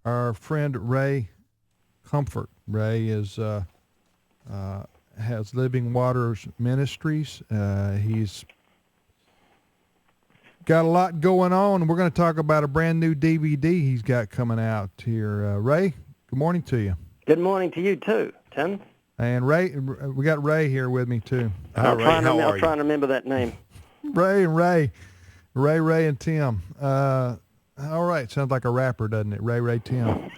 our friend Ray Comfort. Ray is has Living Waters Ministries. He's got a lot going on, and we're going to talk about a brand new DVD he's got coming out here. Ray, good morning to you. Good morning to you too, Tim. And Ray, we got Ray here with me too. I'll try and remember that name. Ray and Tim. All right, sounds like a rapper, doesn't it? Ray Tim.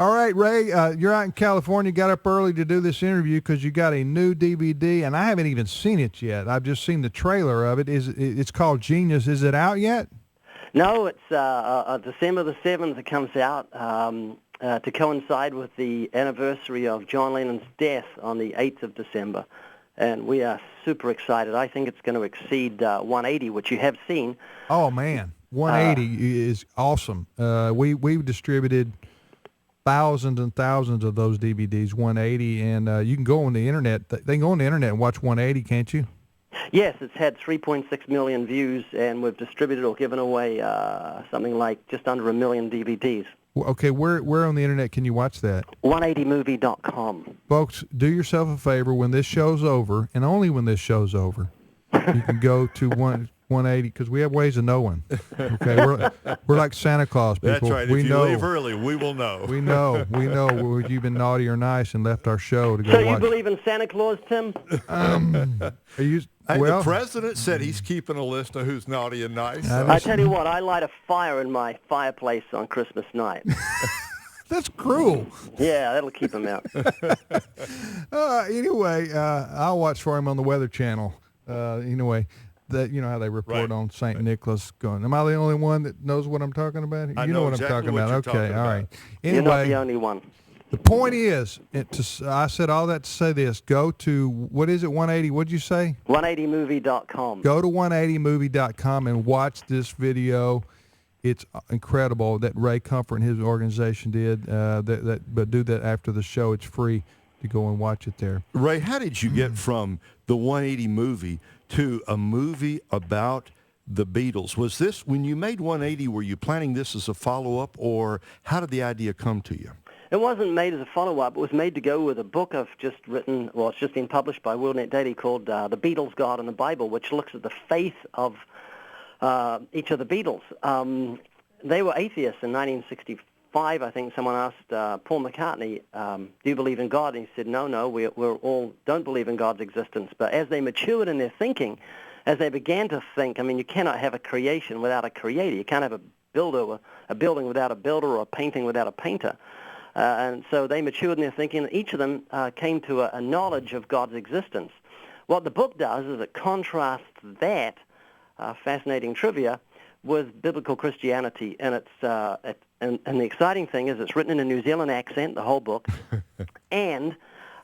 All right, Ray, you're out in California. Got up early to do this interview because you got a new DVD, and I haven't even seen it yet. I've just seen the trailer of it. It's called Genius. Is it out yet? No, it's December the 7th. It comes out to coincide with the anniversary of John Lennon's death on the 8th of December, and we are super excited. I think it's going to exceed 180, which you have seen. Oh man, 180 is awesome. We've distributed thousands and thousands of those DVDs, 180, and you can go on the internet. They can go on the internet and watch 180, can't you? Yes, it's had 3.6 million views, and we've distributed or given away something like just under 1 million DVDs. Okay, where on the internet can you watch that? 180movie.com. Folks, do yourself a favor. When this show's over, and only when this show's over, you can go to 180, because we have ways of knowing. Okay, we're like Santa Claus, people. That's right. We if you know, leave early, we will know. We know whether you've been naughty or nice and left our show to go So watch. you believe in Santa Claus, Tim? Are you? Hey, Well, the president said he's keeping a list of who's naughty and nice. I tell you what, I light a fire in my fireplace on Christmas night. that's cruel. Yeah, that'll keep him out. Anyway, I'll watch for him on the Weather Channel. Anyway, that you know how they report on St. Nicholas going. Am I the only one that knows what I'm talking about? I you know what exactly I'm talking what about. you're Okay, talking all about. right. You're Anyway, not the only one. the point is, I said all that to say this. Go to, what is it, 180? What'd you say? 180movie.com. Go to 180movie.com and watch this video. It's incredible that Ray Comfort and his organization did. But do that after the show. It's free to go and watch it there. Ray, how did you get from the 180 movie to a movie about the Beatles? Was this, when you made 180, were you planning this as a follow-up, or how did the idea come to you? It wasn't made as a follow-up. It was made to go with a book I've just written, well, it's just been published by WorldNet Daily, called The Beatles, God and the Bible, which looks at the faith of each of the Beatles. They were atheists in 1965. I think someone asked Paul McCartney, do you believe in God? And he said, no, we're all don't believe in God's existence. But as they matured in their thinking, as they began to think, I mean, you cannot have a creation without a creator. You can't have a building without a builder, or a painting without a painter. And so they matured in their thinking, and each of them came to a knowledge of God's existence. What the book does is it contrasts that fascinating trivia with biblical Christianity, and and the exciting thing is it's written in a New Zealand accent, the whole book, and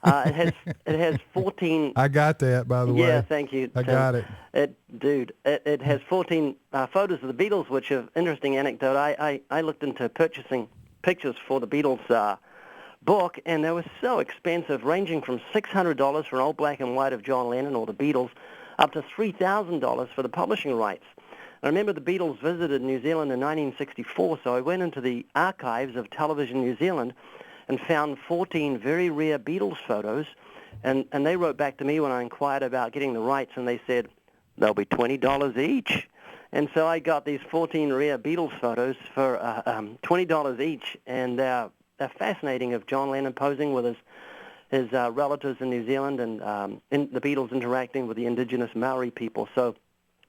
it has 14. I got that, by the way. Yeah, thank you, I Tim. got it. It has 14 photos of the Beatles, which is an interesting anecdote. I looked into purchasing pictures for the Beatles book, and they were so expensive, ranging from $600 for an old black and white of John Lennon or the Beatles, up to $3,000 for the publishing rights. I remember the Beatles visited New Zealand in 1964, so I went into the archives of Television New Zealand and found 14 very rare Beatles photos, and they wrote back to me when I inquired about getting the rights, and they said, they'll be $20 each. And so I got these 14 rare Beatles photos for $20 each, and they're fascinating, of John Lennon posing with his relatives in New Zealand, and the Beatles interacting with the indigenous Maori people. So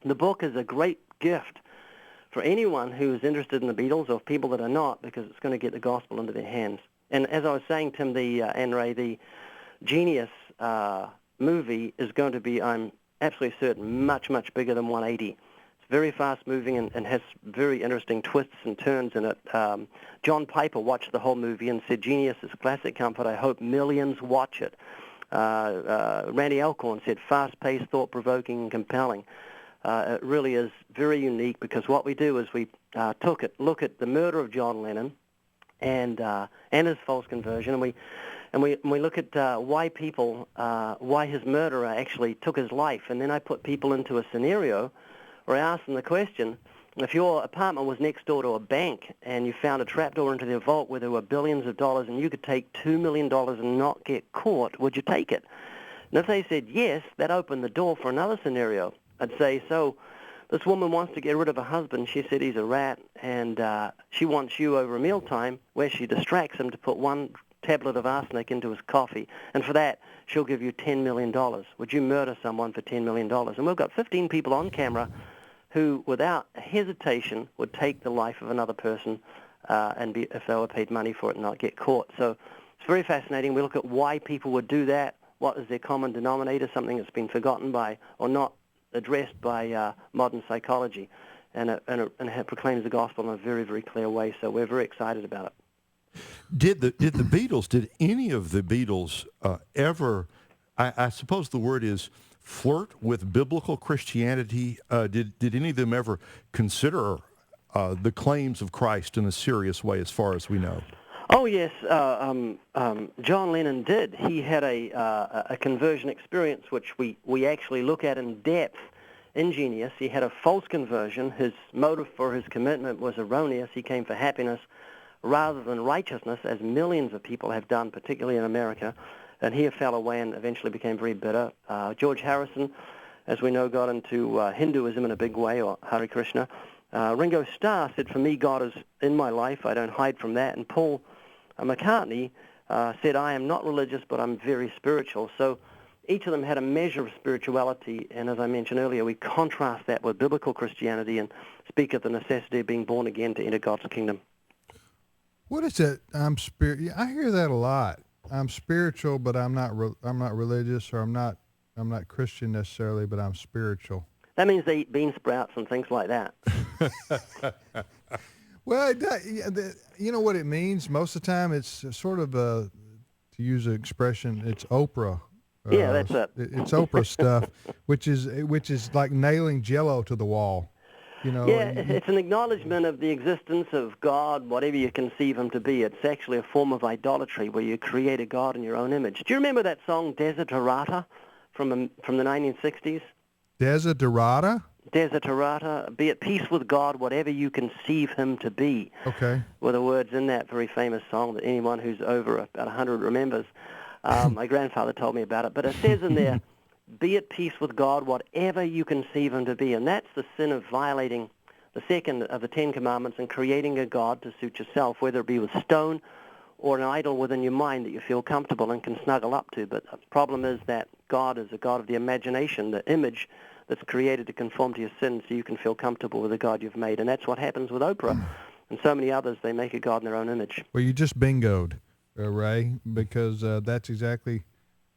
the book is a great gift for anyone who's interested in the Beatles, or people that are not, because it's going to get the gospel into their hands. And as I was saying, Tim, and Ray, the Genius movie is going to be, I'm absolutely certain, much, much bigger than 180. It's very fast-moving and has very interesting twists and turns in it. John Piper watched the whole movie and said, Genius is a classic comfort. I hope millions watch it. Randy Alcorn said, fast-paced, thought-provoking, and compelling. It really is very unique, because what we do is we look at the murder of John Lennon and his false conversion, and we look at why his murderer actually took his life, and then I put people into a scenario where I ask them the question, if your apartment was next door to a bank and you found a trapdoor into their vault where there were billions of dollars and you could take $2 million and not get caught, would you take it? And if they said yes, that opened the door for another scenario. I'd say, so this woman wants to get rid of her husband. She said he's a rat, and she wants you over a mealtime where she distracts him to put one tablet of arsenic into his coffee, and for that, she'll give you $10 million. Would you murder someone for $10 million? And we've got 15 people on camera who, without hesitation, would take the life of another person if they were paid money for it and not get caught. So it's very fascinating. We look at why people would do that, what is their common denominator, something that's been forgotten by or not addressed by modern psychology, and it proclaims the gospel in a very, very clear way. So we're very excited about it. Did any of the Beatles ever, I suppose the word is flirt with biblical Christianity? Did any of them ever consider the claims of Christ in a serious way, as far as we know? Oh yes, John Lennon did. He had a conversion experience which we actually look at in depth in Genius. He had a false conversion. His motive for his commitment was erroneous. He came for happiness rather than righteousness, as millions of people have done, particularly in America. And he fell away and eventually became very bitter. George Harrison, as we know, got into Hinduism in a big way, or Hare Krishna. Ringo Starr said, "For me, God is in my life. I don't hide from that." And Paul McCartney said, "I am not religious, but I'm very spiritual." So each of them had a measure of spirituality, and as I mentioned earlier, we contrast that with biblical Christianity and speak of the necessity of being born again to enter God's kingdom. What is it? I hear that a lot. I'm spiritual, but I'm not religious, or I'm not Christian necessarily, but I'm spiritual. That means they eat bean sprouts and things like that. Well, you know what it means? Most of the time, it's sort of, to use an expression, it's Oprah. Yeah, that's it. It's Oprah stuff, which is like nailing Jell-O to the wall. You know. Yeah, it's an acknowledgement of the existence of God, whatever you conceive him to be. It's actually a form of idolatry where you create a God in your own image. Do you remember that song Desiderata from the 1960s? Desiderata? Desiderata, be at peace with God, whatever you conceive him to be. Okay. Were the words in that very famous song that anyone who's over about 100 remembers. My grandfather told me about it. But it says in there, be at peace with God, whatever you conceive him to be. And that's the sin of violating the second of the Ten Commandments and creating a God to suit yourself, whether it be with stone or an idol within your mind that you feel comfortable and can snuggle up to. But the problem is that God is a God of the imagination, the image that's created to conform to your sin so you can feel comfortable with the God you've made. And that's what happens with Oprah and so many others. They make a God in their own image. Well, you just bingoed, Ray, because that's exactly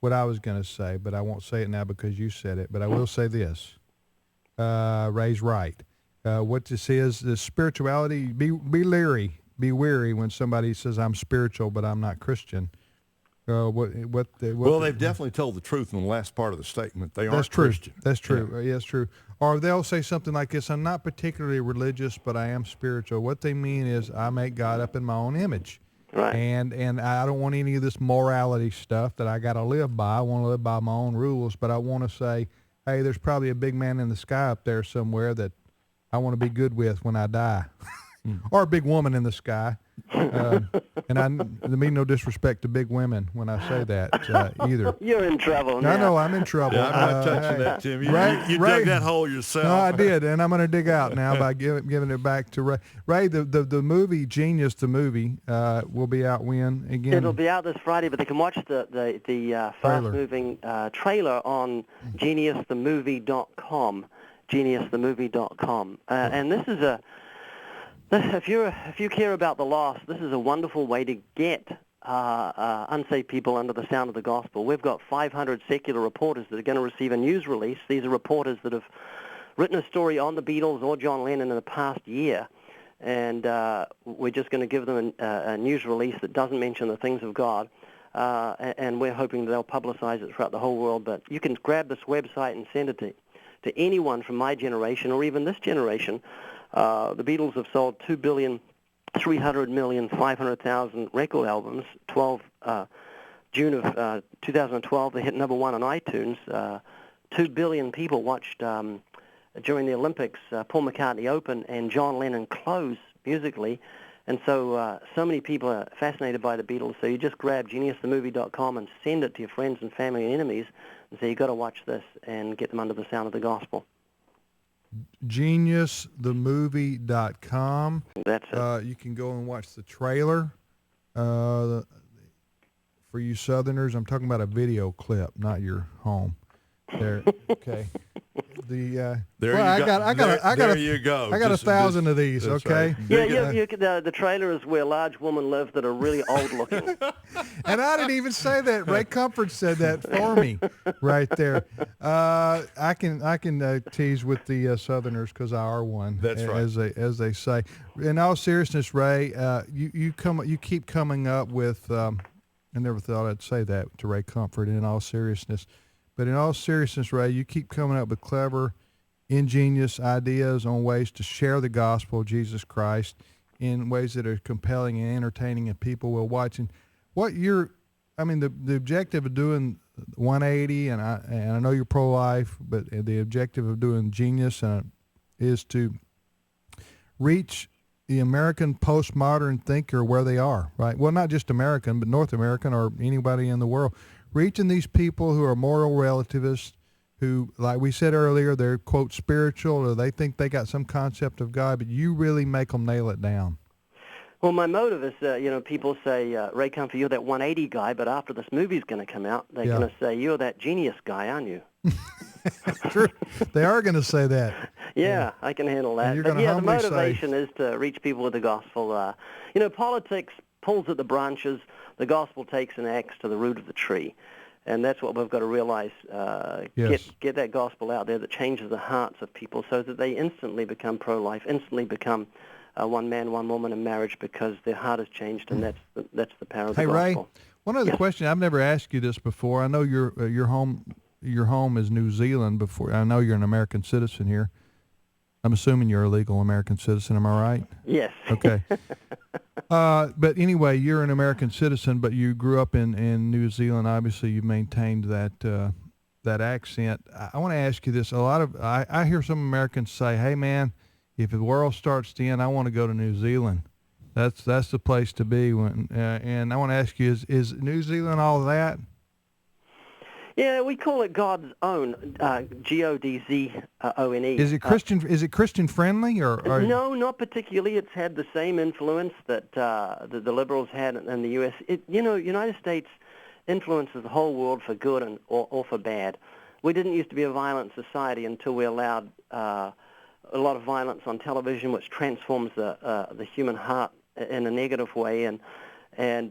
what I was going to say, but I won't say it now because you said it. But I will say this. Ray's right. What this is spirituality, be wary when somebody says, I'm spiritual, but I'm not Christian. Well, they've definitely told the truth in the last part of the statement. They aren't true. Christian. That's true. Yeah. That's true. Or they'll say something like this, I'm not particularly religious, but I am spiritual. What they mean is I make God up in my own image. Right. And I don't want any of this morality stuff that I got to live by. I want to live by my own rules, but I want to say, hey, there's probably a big man in the sky up there somewhere that I want to be good with when I die. Or a big woman in the sky. And I mean no disrespect to big women when I say that either. You're in trouble now. I know I'm in trouble. Yeah, I'm not touching that, Tim. You dug that hole yourself. No, I did, and I'm going to dig out now by giving it back to Ray. Ray, the movie Genius, the movie, will be out when again? It'll be out this Friday, but they can watch the fast-moving trailer on geniusthemovie.com. Geniusthemovie.com. And this is if you care about the lost, this is a wonderful way to get unsaved people under the sound of the gospel. We've got 500 secular reporters that are going to receive a news release. These are reporters that have written a story on the Beatles or John Lennon in the past year, and we're just going to give them a news release that doesn't mention the things of God, and we're hoping that they'll publicize it throughout the whole world. But you can grab this website and send it to anyone from my generation or even this generation. The Beatles have sold 2,300,500,000 record albums. June of 2012, they hit number one on iTunes. 2 billion people watched during the Olympics, Paul McCartney open and John Lennon close musically. And so so many people are fascinated by the Beatles, so you just grab geniusthemovie.com and send it to your friends and family and enemies and say, you've got to watch this and get them under the sound of the gospel. Geniusthemovie.com. That's it. You can go and watch the trailer. For you Southerners, I'm talking about a video clip, not your home. There, okay. There I got you go. I got 1,000 of these. Okay. Right. Yeah, the trailer is where large women live that are really old looking. And I didn't even say that. Ray Comfort said that for me, right there. I can tease with the Southerners because I are one. That's right. As they say. In all seriousness, Ray, you keep coming up with. I never thought I'd say that to Ray Comfort. In all seriousness. But in all seriousness, Ray, you keep coming up with clever, ingenious ideas on ways to share the gospel of Jesus Christ in ways that are compelling and entertaining and people will watch. And the objective of doing 180, and I know you're pro-life, but the objective of doing Genius is to reach the American postmodern thinker where they are, right? Well, not just American, but North American or anybody in the world. Reaching these people who are moral relativists, who, like we said earlier, they're, quote, spiritual, or they think they got some concept of God, but you really make them nail it down. Well, my motive is, people say, Ray Comfort, you're that 180 guy, but after this movie's going to come out, they're going to say, you're that genius guy, aren't you? True. They are going to say that. Yeah, I can handle that. And you're But gonna the humbly motivation is to reach people with the gospel. Politics pulls at the branches. The gospel takes an axe to the root of the tree. And that's what we've got to realize. Yes. Get that gospel out there that changes the hearts of people so that they instantly become pro-life, instantly become one man, one woman in marriage because their heart has changed, and that's the power of the gospel. Hey, Ray, one other question. I've never asked you this before. I know your home is New Zealand. Before I know you're an American citizen here. I'm assuming you're a legal American citizen. Am I right? Yes. Okay. But anyway, you're an American citizen, but you grew up in New Zealand. Obviously, you maintained that accent. I want to ask you this. I hear some Americans say, "Hey, man, if the world starts to end, I want to go to New Zealand. That's the place to be." And I want to ask you, is New Zealand all that? Yeah, we call it God's own, Godzone. Is it Christian? Is it Christian friendly or? No, not particularly. It's had the same influence that the liberals had in the U.S. United States influences the whole world for good or for bad. We didn't used to be a violent society until we allowed a lot of violence on television, which transforms the human heart in a negative way. And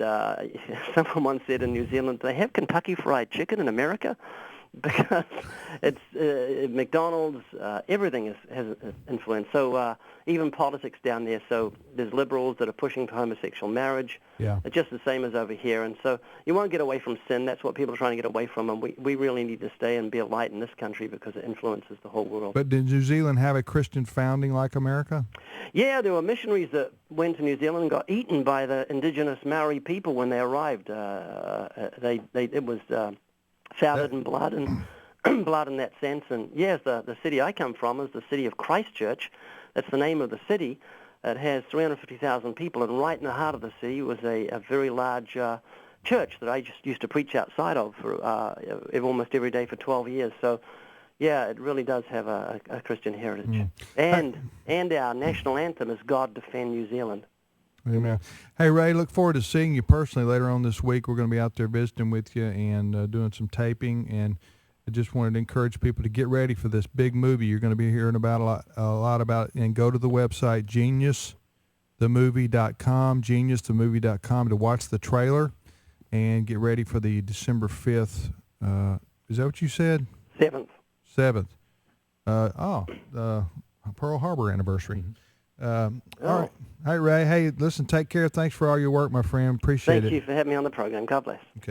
someone once said in New Zealand, they have Kentucky Fried Chicken in America because it's McDonald's, everything has influence. So even politics down there. So there's liberals that are pushing for homosexual marriage. Yeah. It's just the same as over here. And so you won't get away from sin. That's what people are trying to get away from. And we really need to stay and be a light in this country because it influences the whole world. But did New Zealand have a Christian founding like America? Yeah, there were missionaries that went to New Zealand and got eaten by the indigenous Maori people when they arrived. It was founded in blood and blood in that sense. And yes, the city I come from is the city of Christchurch. That's the name of the city. It has 350,000 people, and right in the heart of the city was a very large church that I just used to preach outside of for almost every day for 12 years. So, yeah, it really does have a Christian heritage. And our national anthem is God Defend New Zealand. Amen. Hey, Ray, look forward to seeing you personally later on this week. We're going to be out there visiting with you and doing some taping, and I just wanted to encourage people to get ready for this big movie. You're going to be hearing about a lot about it, and go to the website, geniusthemovie.com, geniusthemovie.com, to watch the trailer and get ready for the December 5th. Is that what you said? 7th. Pearl Harbor anniversary. All right. Hey, Ray. Hey, listen, take care. Thanks for all your work, my friend. Appreciate it. Thank you for having me on the program. God bless. Okay.